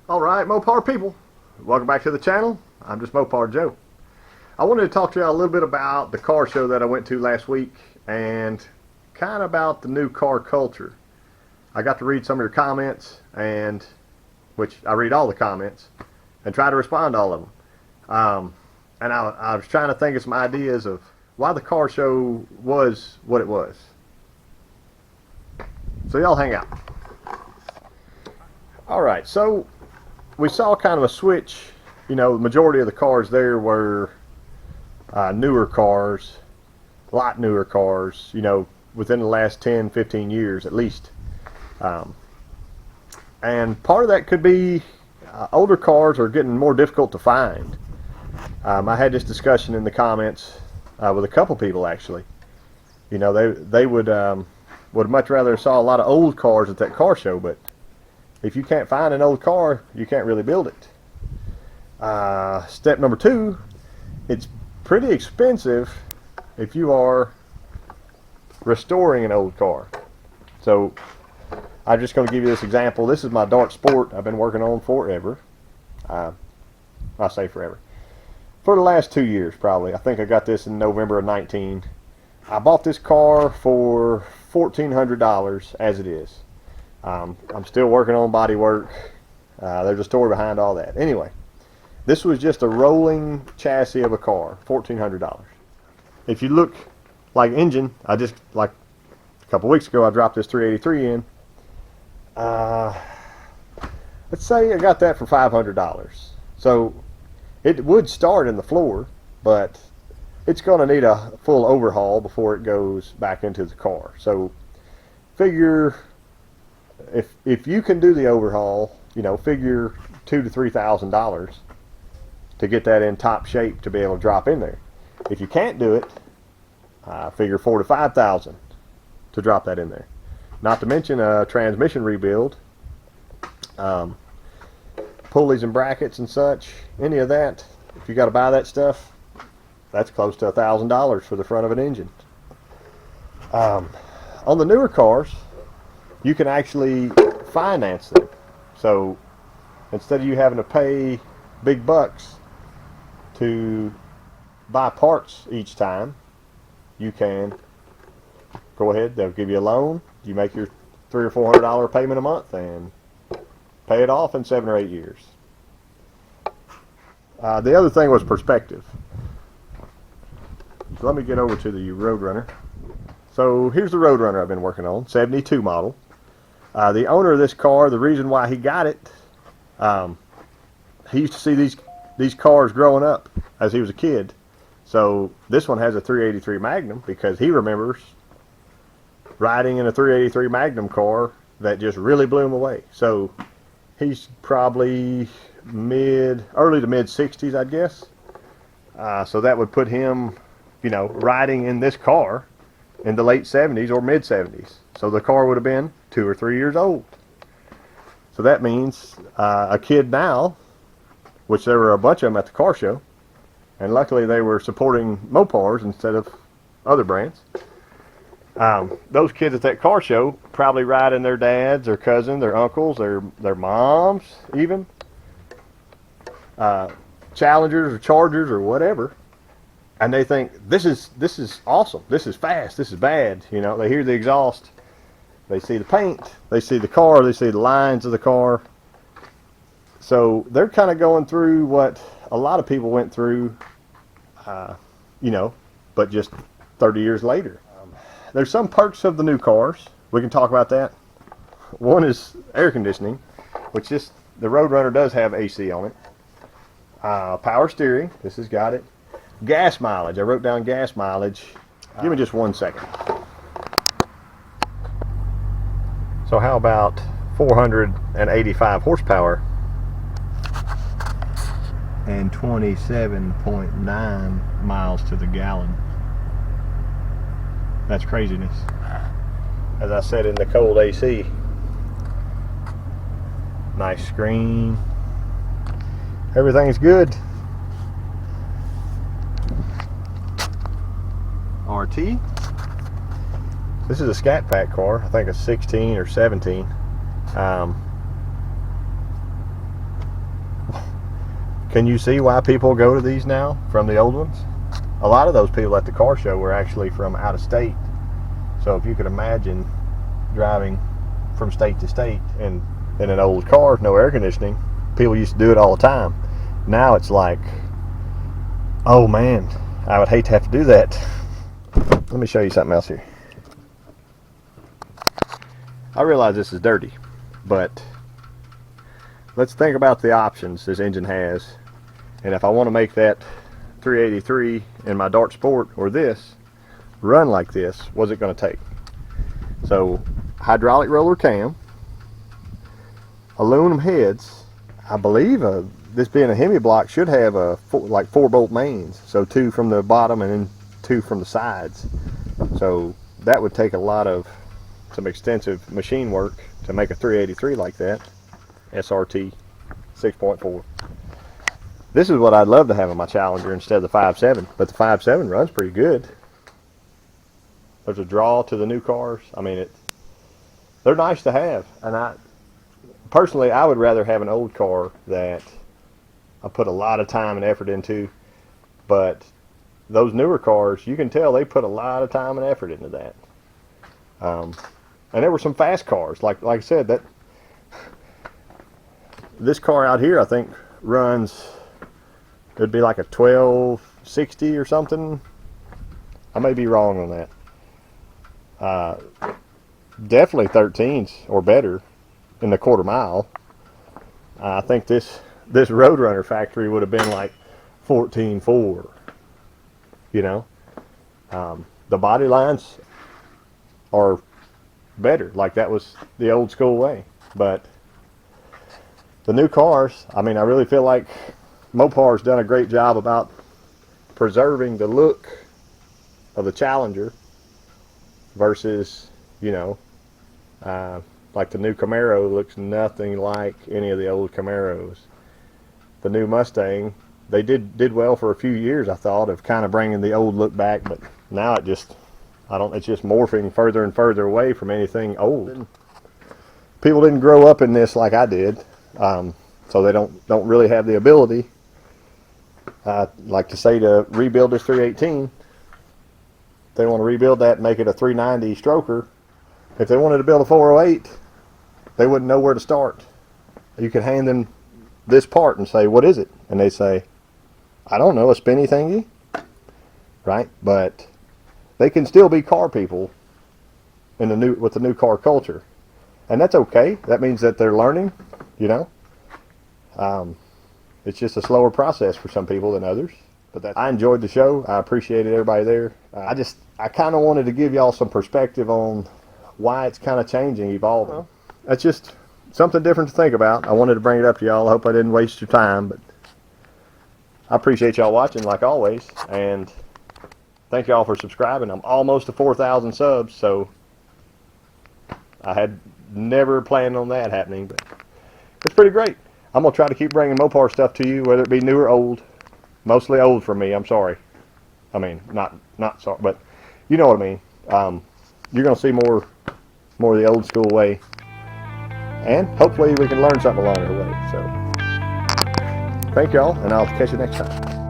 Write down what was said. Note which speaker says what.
Speaker 1: Alright, Mopar people, welcome back to the channel. I'm just Mopar Joe. I wanted to talk to you a little bit about the car show that I went to last week and kind of about the new car culture. I got to read some of your comments, and which I read all the comments and try to respond to all of them. And I was trying to think of some ideas of why the car show was what it was. So y'all hang out. Alright, so we saw kind of a switch. You know, the majority of the cars there were newer cars, a lot newer cars, you know, within the last 10, 15 years at least. And part of that could be older cars are getting more difficult to find. I had this discussion in the comments with a couple people actually. You know, they would much rather saw a lot of old cars at that car show, but if you can't find an old car, you can't really build it. Step number two, it's pretty expensive if you are restoring an old car. So I'm just going to give you this example. This is my Dart Sport I've been working on forever. I say forever. For the last 2 years probably. I think I got this in November of 19. I bought this car for $1,400 as it is. I'm still working on body work. There's a story behind all that. Anyway, this was just a rolling chassis of a car, $1,400. If you look like engine, like a couple weeks ago I dropped this 383 in. Let's say I got that for $500. So it would start in the floor, but it's going to need a full overhaul before it goes back into the car. So figure, if you can do the overhaul, you know, figure $2,000 to $3,000 to get that in top shape to be able to drop in there. If you can't do it, figure $4,000 to $5,000 to drop that in there. Not to mention a transmission rebuild, pulleys and brackets and such. Any of that, if you got to buy that stuff, that's close to $1,000 for the front of an engine. On the newer cars, you can actually finance them. So instead of you having to pay big bucks to buy parts each time, you can go ahead, they'll give you a loan, you make your $300 or $400 payment a month and pay it off in 7 or 8 years. The other thing was perspective. So let me get over to the Roadrunner. So here's the Roadrunner I've been working on, 72 model. The owner of this car, the reason why he got it, he used to see these cars growing up as he was a kid. So this one has a 383 Magnum because he remembers riding in a 383 Magnum car that just really blew him away. So he's probably early to mid 60s, I'd guess. So that would put him, you know, riding in this car in the late 70s or mid 70s. So the car would have been 2 or 3 years old. So that means a kid now, which there were a bunch of them at the car show, and luckily they were supporting Mopars instead of other brands. Those kids at that car show probably riding their dads, their cousins, their uncles, their moms even, Challengers or Chargers or whatever, and they think this is awesome, this is fast, this is bad. You know, they hear the exhaust, they see the paint, they see the car, they see the lines of the car. So they're kind of going through what a lot of people went through, you know, but just 30 years later. There's some perks of the new cars. We can talk about that. One is air conditioning, which the Roadrunner does have AC on it. Power steering, this has got it. Gas mileage, I wrote down gas mileage. Give me just 1 second. So how about 485 horsepower and 27.9 miles to the gallon. That's craziness. As I said, in the cold AC. Nice screen. Everything's good. RT. This is a Scat Pack car. I think it's 16 or 17. Can you see why people go to these now from the old ones? A lot of those people at the car show were actually from out of state. So if you could imagine driving from state to state in an old car, no air conditioning, people used to do it all the time. Now it's like, oh man, I would hate to have to do that. Let me show you something else here. I realize this is dirty, but let's think about the options this engine has. And if I want to make that 383 in my Dart Sport or this run like this, what's it going to take? So hydraulic roller cam, aluminum heads. I believe this being a Hemi block should have like 4-bolt mains, so 2 from the bottom and then 2 from the sides. So that would take some extensive machine work to make a 383 like that. SRT 6.4. This is what I'd love to have in my Challenger instead of the 5.7, but the 5.7 runs pretty good. There's a draw to the new cars. I mean, they're nice to have, and personally, I would rather have an old car that I put a lot of time and effort into, but those newer cars, you can tell they put a lot of time and effort into that. And there were some fast cars, like I said, that this car out here I think runs, it'd be like a 1260 or something. I may be wrong on that. Definitely 13s or better in the quarter mile. I think this Roadrunner factory would have been like 14.4. You know, the body lines are better, like that was the old school way. But the new cars, I mean, I really feel like Mopar's done a great job about preserving the look of the Challenger versus, you know, like the new Camaro looks nothing like any of the old Camaros. The new Mustang, they did well for a few years, I thought, of kind of bringing the old look back, but now it's just morphing further and further away from anything old. People didn't grow up in this like I did, so they don't really have the ability, like to say, to rebuild this 318. They want to rebuild that and make it a 390 stroker. If they wanted to build a 408, they wouldn't know where to start. You could hand them this part and say, what is it? And they say, I don't know, a spinny thingy, right? But they can still be car people with the new car culture, and that's okay. That means that they're learning, you know. It's just a slower process for some people than others. But I enjoyed the show. I appreciated everybody there. I kind of wanted to give y'all some perspective on why it's kind of changing, evolving. Well, that's just something different to think about. I wanted to bring it up to y'all. I hope I didn't waste your time, but I appreciate y'all watching like always, and thank y'all for subscribing. I'm almost to 4,000 subs, so I had never planned on that happening, but it's pretty great. I'm going to try to keep bringing Mopar stuff to you, whether it be new or old. Mostly old for me, I'm sorry. I mean, not sorry, but you know what I mean. You're going to see more of the old school way, and hopefully we can learn something along the way. So thank y'all, and I'll catch you next time.